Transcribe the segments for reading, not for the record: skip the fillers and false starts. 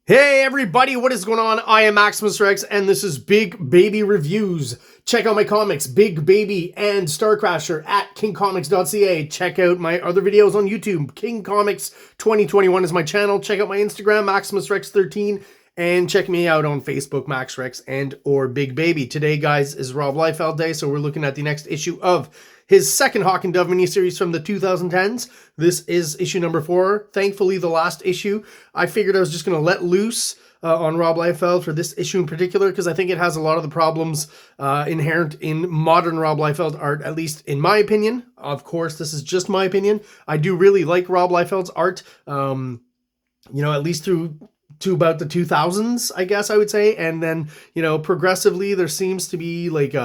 Hey everybody, what is going on? I am Maximus Rex and this is Big Baby Reviews. Check out my comics, Big Baby and Star Crasher at KINGCOMICS.CA. Check out my other videos on YouTube. King Comics 2021 is my channel. Check out my Instagram, MaximusRex13, and check me out on Facebook, MaxRex and or Big Baby. Today, guys, is Rob Liefeld Day, so we're looking at the next issue of his second Hawk and Dove miniseries from the 2010s. This is issue number 4. Thankfully, the last issue. I figured I was just going to let loose on Rob Liefeld for this issue in particular, because I think it has a lot of the problems inherent in modern Rob Liefeld art, at least in my opinion. Of course, this is just my opinion. I do really like Rob Liefeld's art, at least through to about the 2000s, I guess I would say. And then, progressively there seems to be like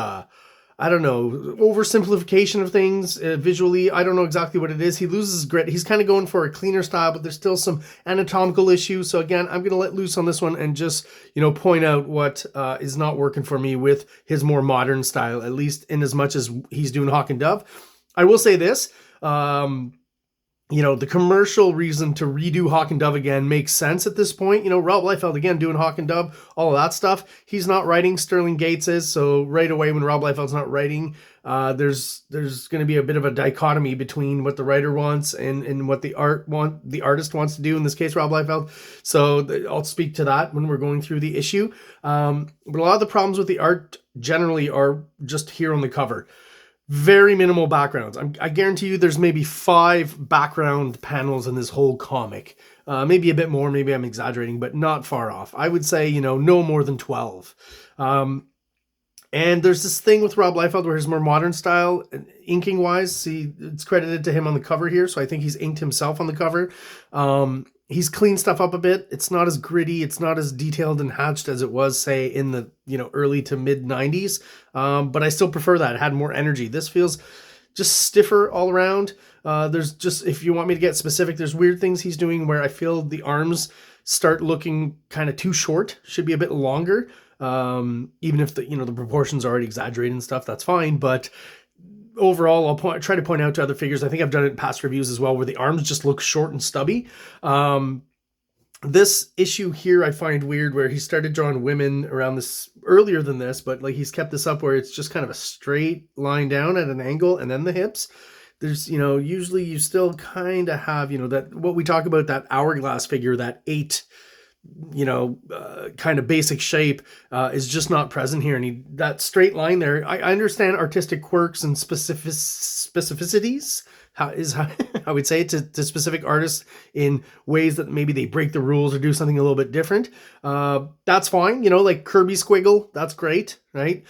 I don't know, oversimplification of things visually. I don't know exactly what it is. He loses grit. He's kind of going for a cleaner style, but there's still some anatomical issues. So again, I'm going to let loose on this one and just, point out what is not working for me with his more modern style, at least in as much as he's doing Hawk and Dove. I will say this, the commercial reason to redo Hawk and Dove again makes sense at this point. Rob Liefeld again doing Hawk and Dove, all of that stuff. He's not writing, Sterling Gates is, so right away when Rob Liefeld's not writing, there's going to be a bit of a dichotomy between what the writer wants and what the artist wants to do, in this case Rob Liefeld. So I'll speak to that when we're going through the issue. But a lot of the problems with the art generally are just here on the cover. Very minimal backgrounds. I guarantee you there's maybe 5 background panels in this whole comic. Maybe a bit more, maybe I'm exaggerating, but not far off. I would say, no more than 12. And there's this thing with Rob Liefeld where his more modern style, inking wise, see, it's credited to him on the cover here, so I think he's inked himself on the cover. He's cleaned stuff up a bit. It's not as gritty. It's not as detailed and hatched as it was, say, in the early to mid 90s. But I still prefer that. It had more energy. This feels just stiffer all around. There's just, if you want me to get specific, there's weird things he's doing where I feel the arms start looking kind of too short. Should be a bit longer. Even if the the proportions are already exaggerated and stuff, that's fine. But overall, I'll try to point out to other figures. I think I've done it in past reviews as well, where the arms just look short and stubby. This issue here I find weird, where he started drawing women around this earlier than this, but like he's kept this up where it's just kind of a straight line down at an angle and then the hips. There's, usually you still kind of have, that what we talk about, that hourglass figure, that 8 kind of basic shape is just not present here. And that straight line there, I understand artistic quirks and specificities, how I would say it to specific artists in ways that maybe they break the rules or do something a little bit different. That's fine. Like Kirby Squiggle, that's great, right?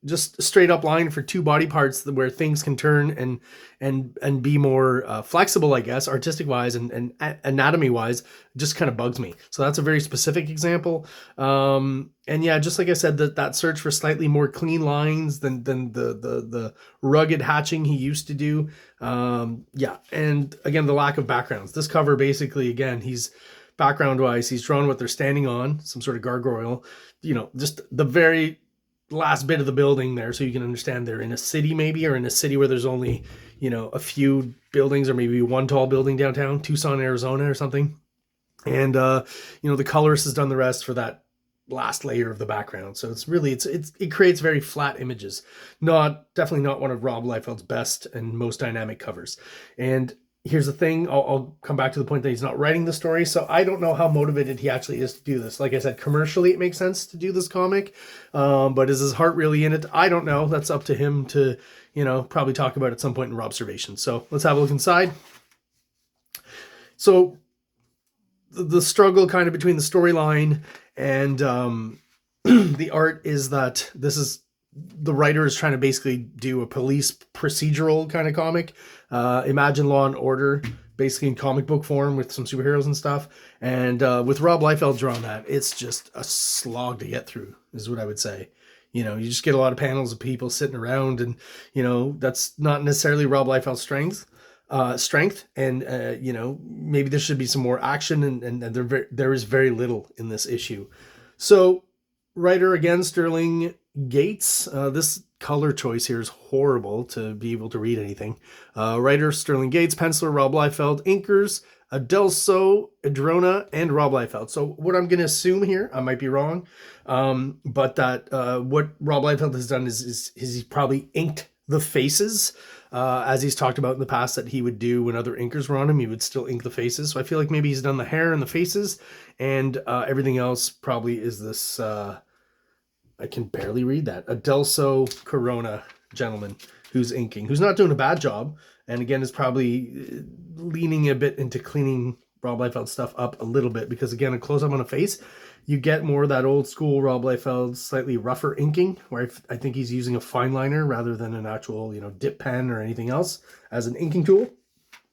Just a straight up line for 2 body parts where things can turn and be more flexible, I guess, artistic wise and anatomy wise, just kind of bugs me. So that's a very specific example. And yeah, just like I said, that search for slightly more clean lines than the rugged hatching he used to do. Yeah, and again, the lack of backgrounds. This cover basically, again, he's background wise, he's drawn what they're standing on, some sort of gargoyle, just the very last bit of the building there, so you can understand they're in a city maybe, or in a city where there's only, a few buildings, or maybe one tall building downtown, Tucson, Arizona or something. And, the colorist has done the rest for that last layer of the background. So it's really, it creates very flat images. Definitely not one of Rob Liefeld's best and most dynamic covers. And here's the thing, I'll come back to the point that he's not writing the story, so I don't know how motivated he actually is to do this. Like I said, commercially it makes sense to do this comic, but is his heart really in it? I don't know. That's up to him to, probably talk about at some point in Robservation. So let's have a look inside. So the struggle kind of between the storyline and the art is that the writer is trying to basically do a police procedural kind of comic. Imagine Law and Order, basically in comic book form with some superheroes and stuff. And with Rob Liefeld drawing that, it's just a slog to get through, is what I would say. You just get a lot of panels of people sitting around, and, that's not necessarily Rob Liefeld's strength. And maybe there should be some more action, and there is very little in this issue. So writer again, Sterling Gates. This color choice here is horrible to be able to read anything. Writer Sterling Gates, penciler Rob Liefeld, inkers Adelso, Adrona, and Rob Liefeld. So what I'm going to assume here, I might be wrong, but that what Rob Liefeld has done is he's probably inked the faces, as he's talked about in the past that he would do when other inkers were on him. He would still ink the faces. So I feel like maybe he's done the hair and the faces, and everything else probably is this. I can barely read that. Adelso Corona gentleman who's inking, who's not doing a bad job, and again is probably leaning a bit into cleaning Rob Liefeld stuff up a little bit, because again, a close up on a face, you get more of that old school Rob Liefeld slightly rougher inking, where I think he's using a fine liner rather than an actual, dip pen or anything else as an inking tool.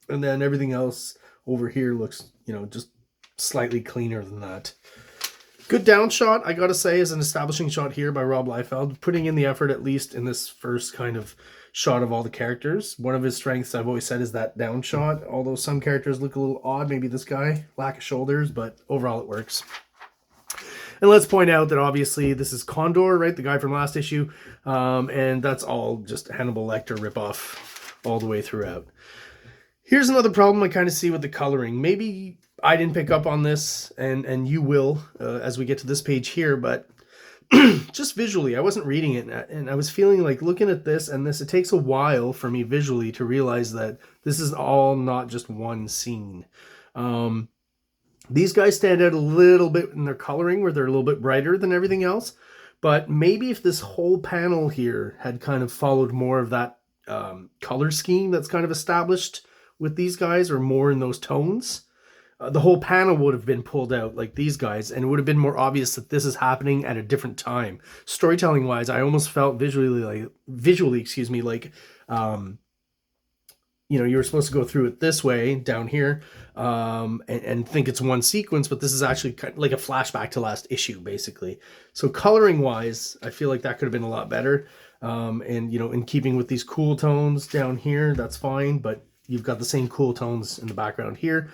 And then everything else over here looks, just slightly cleaner than that. Good down shot, I gotta say, is an establishing shot here by Rob Liefeld, putting in the effort at least in this first kind of shot of all the characters. One of his strengths, I've always said, is that down shot, although some characters look a little odd, maybe this guy, lack of shoulders, but overall it works. And let's point out that obviously this is Condor, right, the guy from last issue, and that's all just Hannibal Lecter ripoff all the way throughout. Here's another problem I kind of see with the coloring. Maybe I didn't pick up on this, and you will as we get to this page here, but just visually, I wasn't reading it, and I was feeling like looking at this and this, it takes a while for me visually to realize that this is all not just one scene. These guys stand out a little bit in their coloring, where they're a little bit brighter than everything else, but maybe if this whole panel here had kind of followed more of that color scheme that's kind of established with these guys, or more in those tones, the whole panel would have been pulled out like these guys, and it would have been more obvious that this is happening at a different time. Storytelling wise, I almost felt visually like you were supposed to go through it this way down here, and think it's one sequence, but this is actually kind of like a flashback to last issue, basically. So coloring wise, I feel like that could have been a lot better. And in keeping with these cool tones down here, that's fine, but you've got the same cool tones in the background here.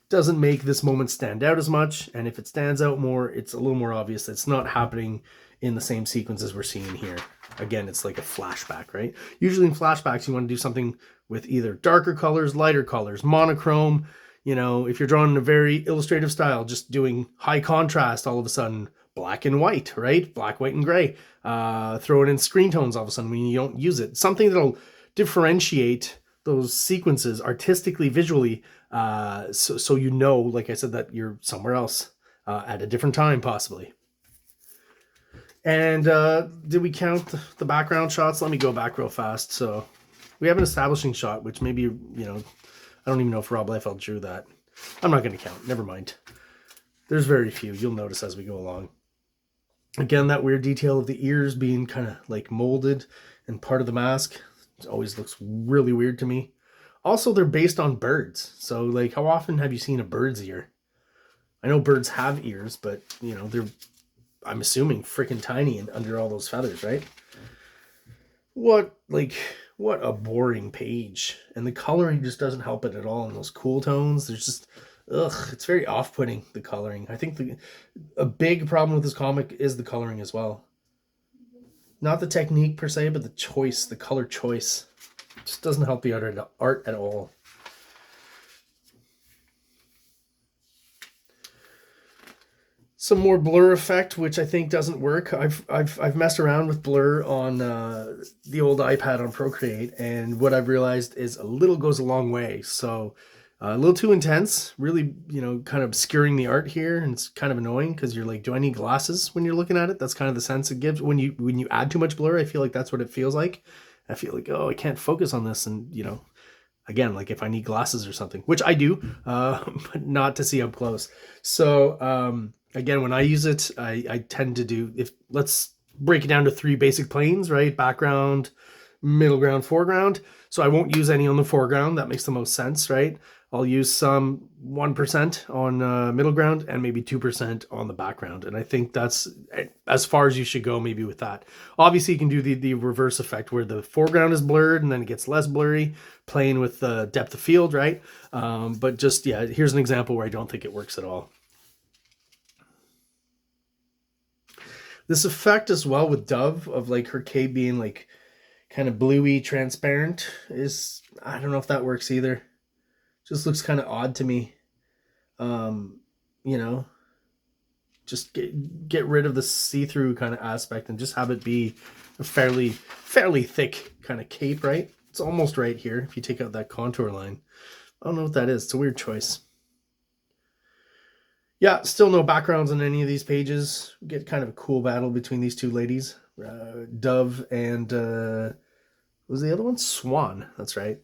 Doesn't make this moment stand out as much, and if it stands out more, it's a little more obvious that it's not happening in the same sequence as we're seeing here. Again, it's like a flashback, right? Usually in flashbacks, you want to do something with either darker colors, lighter colors, monochrome. If you're drawn in a very illustrative style, just doing high contrast, all of a sudden black and white, right? Black, white, and gray. Throw it in screen tones all of a sudden when you don't use it. Something that'll differentiate those sequences artistically, visually, so like I said, that you're somewhere else at a different time, possibly. And did we count the background shots? Let me go back real fast. So we have an establishing shot, which maybe, I don't even know if Rob Liefeld drew that. I'm not going to count. Never mind. There's very few. You'll notice as we go along. Again, that weird detail of the ears being kind of like molded and part of the mask. It always looks really weird to me. Also, they're based on birds. So, like, how often have you seen a bird's ear? I know birds have ears, but, they're, I'm assuming, freaking tiny and under all those feathers, right? What a boring page. And the coloring just doesn't help it at all in those cool tones. There's just, it's very off-putting, the coloring. I think a big problem with this comic is the coloring as well. Not the technique per se, but the choice, the color choice. It just doesn't help the art at all. Some more blur effect, which I think doesn't work. I've messed around with blur on the old iPad on Procreate, and what I've realized is a little goes a long way. So a little too intense, really, kind of obscuring the art here, and it's kind of annoying because you're like, do I need glasses when you're looking at it? That's kind of the sense it gives when you add too much blur. I feel like that's what it feels like. I feel like, oh, I can't focus on this, and again, like if I need glasses or something, which I do, but not to see up close. So again, when I use it, I tend to do, let's break it down to 3 basic planes, right? Background, middle ground, foreground. So I won't use any on the foreground. That makes the most sense, right? I'll use some 1% on middle ground and maybe 2% on the background. And I think that's as far as you should go maybe with that. Obviously, you can do the reverse effect where the foreground is blurred and then it gets less blurry, playing with the depth of field, right? But just, yeah, here's an example where I don't think it works at all. This effect as well with Dove of like her cape being like kind of bluey transparent is, I don't know if that works either. Just looks kind of odd to me. You know, just get rid of the see-through kind of aspect and just have it be a fairly thick kind of cape, right? It's almost right here if you take out that contour line. I don't know what that is. It's a weird choice. Yeah, still no backgrounds on any of these pages. We get kind of a cool battle between these two ladies, Dove and what was the other one? Swan. That's right.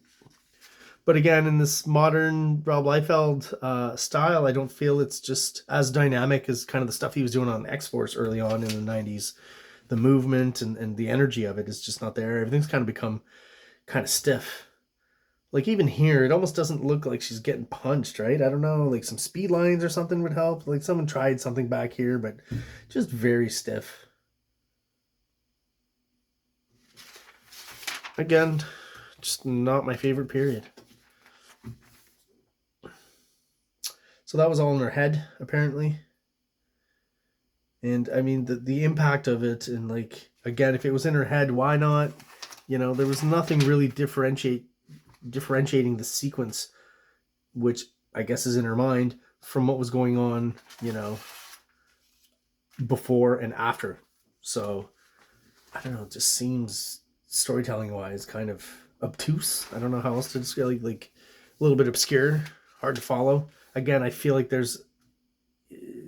But again, in this modern Rob Liefeld style, I don't feel it's just as dynamic as kind of the stuff he was doing on X-Force early on in the 90s. The movement and the energy of it is just not there. Everything's kind of become kind of stiff. Like even here, it almost doesn't look like she's getting punched, right? I don't know, like some speed lines or something would help. Like someone tried something back here, but just very stiff. Again, just not my favorite period. So that was all in her head, apparently. And I mean, the impact of it, and like, again, if it was in her head, why not? You know, there was nothing really differentiating the sequence, which I guess is in her mind, from what was going on, you know, before and after. So I don't know, it just seems storytelling wise kind of obtuse. I don't know how else to describe, like a little bit obscure, hard to follow. Again, I feel like there's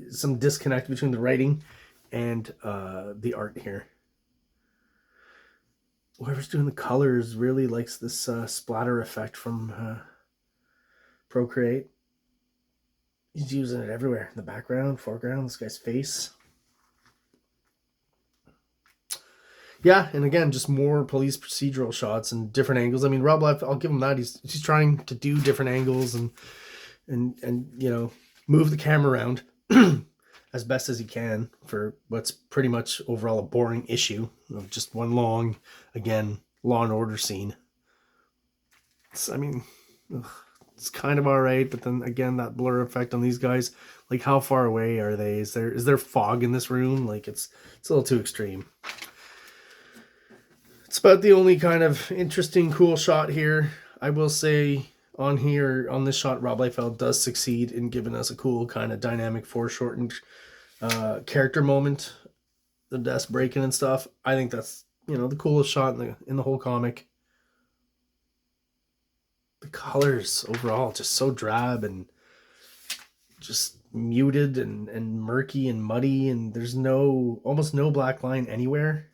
some disconnect between the writing and the art here. Whoever's doing the colors really likes this splatter effect from Procreate. He's using it everywhere. In the background, foreground, this guy's face. Yeah, and again, just more police procedural shots and different angles. I mean, Rob Liefeld, I'll give him that. He's trying to do different angles and you know, move the camera around as best as he can for what's pretty much overall a boring issue of just one long, again, Law and Order scene. I mean, it's kind of all right, but then again, that blur effect on these guys, like how far away are they? Is there fog in this room? Like it's a little too extreme. It's about the only kind of interesting, cool shot here. I will say on this shot, Rob Liefeld does succeed in giving us a cool kind of dynamic foreshortened character moment, the desk breaking and stuff. I think that's, you know, the coolest shot in the whole comic. The colors overall just so drab and just muted and murky and muddy, and there's almost no black line anywhere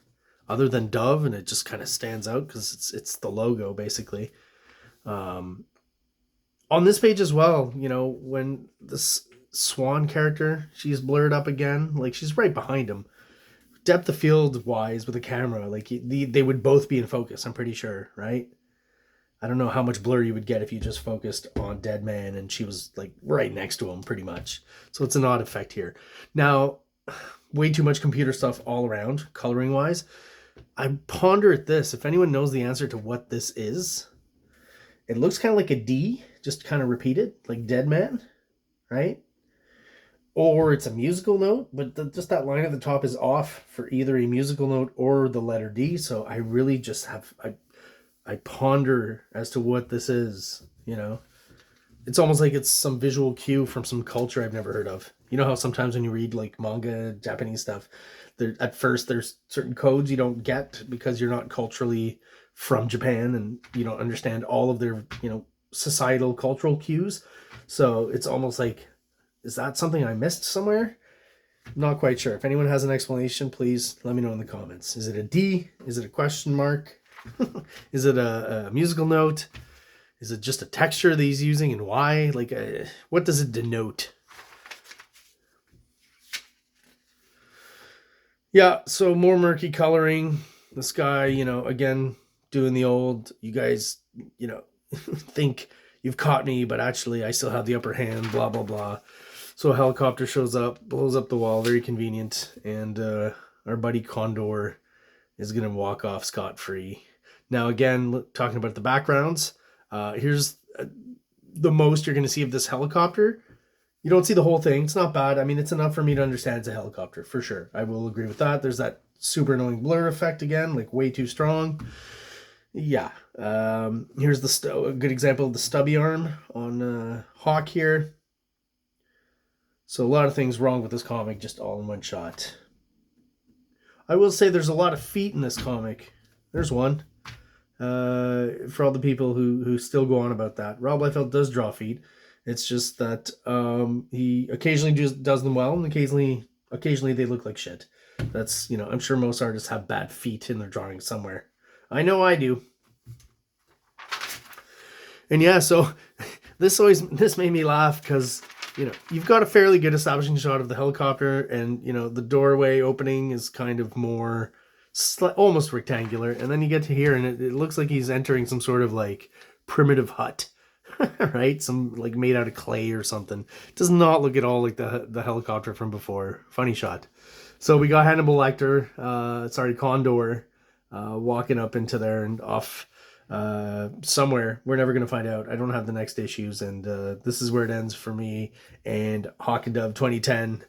other than Dove, and it just kind of stands out because it's the logo basically. On this page as well, you know, when this Swan character, she's blurred up again, like she's right behind him. Depth of field wise with the camera, like they would both be in focus, I'm pretty sure, right? I don't know how much blur you would get if you just focused on Dead Man and she was like right next to him pretty much. So it's an odd effect here. Now, way too much computer stuff all around, coloring wise. I ponder at this, if anyone knows the answer to what this is. It looks kind of like a D, just kind of repeated, like Dead Man, right? Or it's a musical note, but just that line at the top is off for either a musical note or the letter D. So I really just have, I ponder as to what this is, you know? It's almost like it's some visual cue from some culture I've never heard of. You know how sometimes when you read like manga, Japanese stuff, at first there's certain codes you don't get because you're not culturally from Japan and you don't understand all of their, you know, societal cultural cues. So it's almost like, is that something I missed somewhere? Not quite sure. If anyone has an explanation, please let me know in the comments. Is it a D? Is it a question mark? Is it a musical note? Is it just a texture that he's using, and why? Like, what does it denote? Yeah, so more murky coloring. This guy, you know, again, doing the old, you guys, you know, think you've caught me, but actually I still have the upper hand, blah, blah, blah. So a helicopter shows up, blows up the wall, very convenient, and our buddy Condor is going to walk off scot-free. Now, again, talking about the backgrounds, here's the most you're going to see of this helicopter. You don't see the whole thing. It's not bad. I mean, it's enough for me to understand it's a helicopter, for sure. I will agree with that. There's that super annoying blur effect again, like way too strong. Yeah. Here's a good example of the stubby arm on Hawk here. So a lot of things wrong with this comic, just all in one shot. I will say there's a lot of feet in this comic. There's one. For all the people who still go on about that. Rob Liefeld does draw feet. It's just that he occasionally just does them well, and occasionally they look like shit. That's, I'm sure most artists have bad feet in their drawings somewhere. I know I do. And yeah, so this made me laugh because, you've got a fairly good establishing shot of the helicopter, and, the doorway opening is kind of more almost rectangular. And then you get to here, and it looks like he's entering some sort of like primitive hut, right? Some like made out of clay or something. It does not look at all like the helicopter from before. Funny shot. So we got Hannibal Lecter, Condor, walking up into there and off somewhere. We're never going to find out. I don't have the next issues, and this is where it ends for me. And Hawk and Dove 2010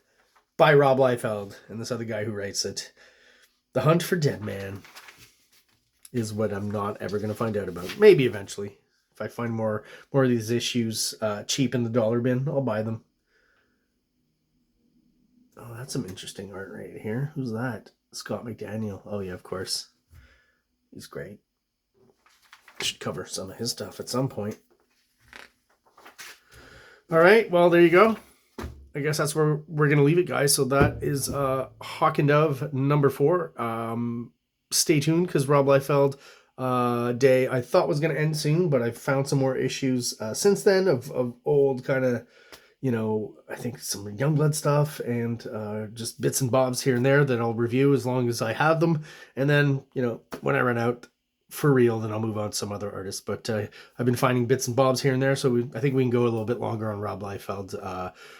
by Rob Liefeld and this other guy who writes it. The Hunt for Dead Man is what I'm not ever going to find out about. Maybe eventually. If I find more of these issues cheap in the dollar bin, I'll buy them. Oh, that's some interesting art right here. Who's that? Scott McDaniel. Oh, yeah, of course. He's great. I should cover some of his stuff at some point. All right, well, there you go. I guess that's where we're going to leave it, guys. So that is Hawk and Dove number 4. Stay tuned, because Rob Liefeld day I thought was going to end soon, but I found some more issues since then of old kind of, I think some Youngblood stuff and just bits and bobs here and there that I'll review as long as I have them. And then, when I run out for real, then I'll move on to some other artists. But I've been finding bits and bobs here and there, so I think we can go a little bit longer on Rob Liefeld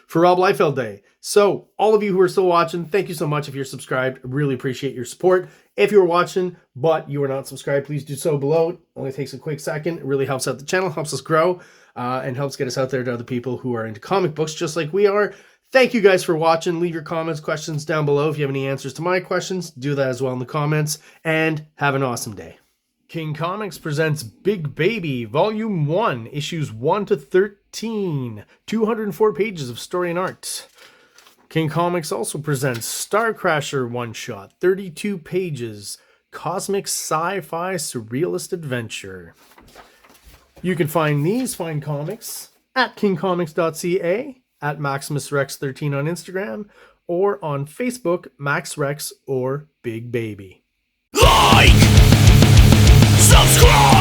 for Rob Liefeld Day. So all of you who are still watching, thank you so much. If you're subscribed, I really appreciate your support. If you're watching but you are not subscribed, please do so below. It only takes a quick second. It really helps out the channel, helps us grow, and helps get us out there to other people who are into comic books just like we are. Thank you guys for watching. Leave your comments, questions down below. If you have any answers to my questions, do that as well in the comments, and have an awesome day. King Comics presents Big Baby, Volume 1, Issues 1 to 13, 204 pages of story and art. King Comics also presents Star Crasher one-shot, 32 pages, cosmic sci-fi surrealist adventure. You can find these fine comics at KINGCOMICS.CA, at MaximusRex13 on Instagram, or on Facebook, MaxRex or Big Baby. Like! Subscribe!